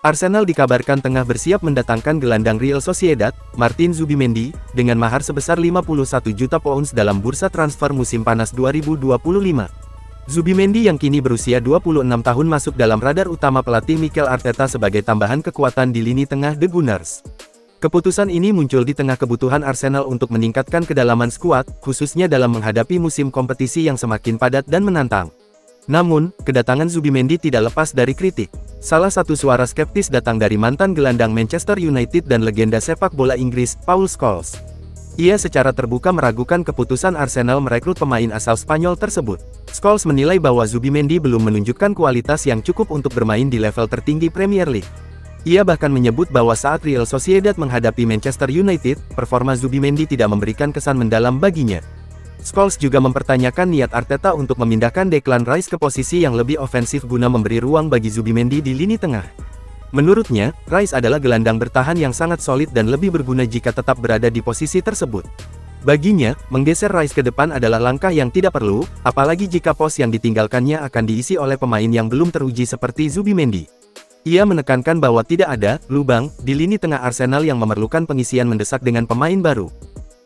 Arsenal dikabarkan tengah bersiap mendatangkan gelandang Real Sociedad, Martin Zubimendi, dengan mahar sebesar 51 juta pounds dalam bursa transfer musim panas 2025. Zubimendi yang kini berusia 26 tahun masuk dalam radar utama pelatih Mikel Arteta sebagai tambahan kekuatan di lini tengah The Gunners. Keputusan ini muncul di tengah kebutuhan Arsenal untuk meningkatkan kedalaman skuad, khususnya dalam menghadapi musim kompetisi yang semakin padat dan menantang. Namun, kedatangan Zubimendi tidak lepas dari kritik. Salah satu suara skeptis datang dari mantan gelandang Manchester United dan legenda sepak bola Inggris, Paul Scholes. Ia secara terbuka meragukan keputusan Arsenal merekrut pemain asal Spanyol tersebut. Scholes menilai bahwa Zubimendi belum menunjukkan kualitas yang cukup untuk bermain di level tertinggi Premier League. Ia bahkan menyebut bahwa saat Real Sociedad menghadapi Manchester United, performa Zubimendi tidak memberikan kesan mendalam baginya. Scholes juga mempertanyakan niat Arteta untuk memindahkan Declan Rice ke posisi yang lebih ofensif guna memberi ruang bagi Zubimendi di lini tengah. Menurutnya, Rice adalah gelandang bertahan yang sangat solid dan lebih berguna jika tetap berada di posisi tersebut. Baginya, menggeser Rice ke depan adalah langkah yang tidak perlu, apalagi jika pos yang ditinggalkannya akan diisi oleh pemain yang belum teruji seperti Zubimendi. Ia menekankan bahwa tidak ada lubang di lini tengah Arsenal yang memerlukan pengisian mendesak dengan pemain baru.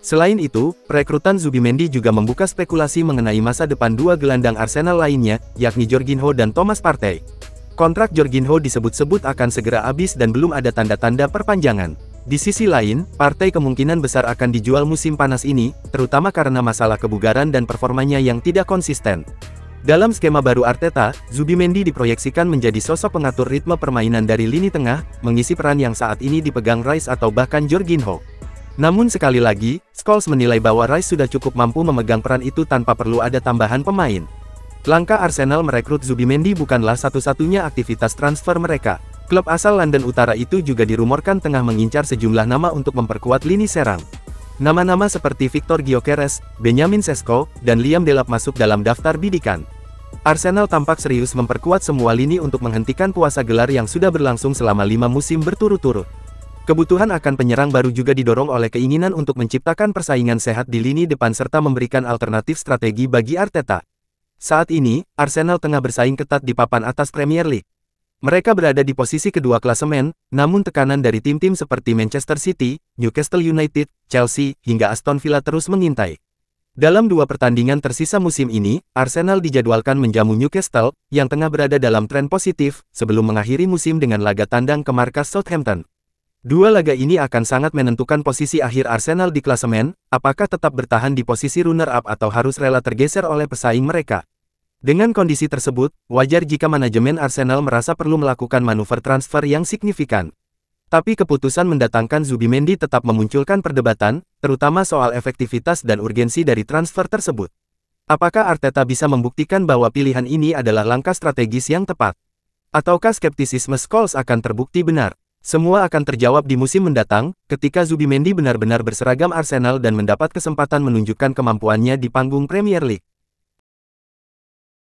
Selain itu, perekrutan Zubimendi juga membuka spekulasi mengenai masa depan dua gelandang Arsenal lainnya, yakni Jorginho dan Thomas Partey. Kontrak Jorginho disebut-sebut akan segera habis dan belum ada tanda-tanda perpanjangan. Di sisi lain, Partey kemungkinan besar akan dijual musim panas ini, terutama karena masalah kebugaran dan performanya yang tidak konsisten. Dalam skema baru Arteta, Zubimendi diproyeksikan menjadi sosok pengatur ritme permainan dari lini tengah, mengisi peran yang saat ini dipegang Rice atau bahkan Jorginho. Namun sekali lagi, Scholes menilai bahwa Rice sudah cukup mampu memegang peran itu tanpa perlu ada tambahan pemain. Langkah Arsenal merekrut Zubimendi bukanlah satu-satunya aktivitas transfer mereka. Klub asal London Utara itu juga dirumorkan tengah mengincar sejumlah nama untuk memperkuat lini serang. Nama-nama seperti Victor Gyökeres, Benjamin Sesko, dan Liam Delap masuk dalam daftar bidikan. Arsenal tampak serius memperkuat semua lini untuk menghentikan puasa gelar yang sudah berlangsung selama 5 musim berturut-turut. Kebutuhan akan penyerang baru juga didorong oleh keinginan untuk menciptakan persaingan sehat di lini depan serta memberikan alternatif strategi bagi Arteta. Saat ini, Arsenal tengah bersaing ketat di papan atas Premier League. Mereka berada di posisi kedua klasemen, namun tekanan dari tim-tim seperti Manchester City, Newcastle United, Chelsea, hingga Aston Villa terus mengintai. Dalam 2 pertandingan tersisa musim ini, Arsenal dijadwalkan menjamu Newcastle, yang tengah berada dalam tren positif, sebelum mengakhiri musim dengan laga tandang ke markas Southampton. 2 laga ini akan sangat menentukan posisi akhir Arsenal di klasemen, apakah tetap bertahan di posisi runner-up atau harus rela tergeser oleh pesaing mereka. Dengan kondisi tersebut, wajar jika manajemen Arsenal merasa perlu melakukan manuver transfer yang signifikan. Tapi keputusan mendatangkan Zubimendi tetap memunculkan perdebatan, terutama soal efektivitas dan urgensi dari transfer tersebut. Apakah Arteta bisa membuktikan bahwa pilihan ini adalah langkah strategis yang tepat? Ataukah skeptisisme Scholes akan terbukti benar? Semua akan terjawab di musim mendatang, ketika Zubimendi benar-benar berseragam Arsenal dan mendapat kesempatan menunjukkan kemampuannya di panggung Premier League.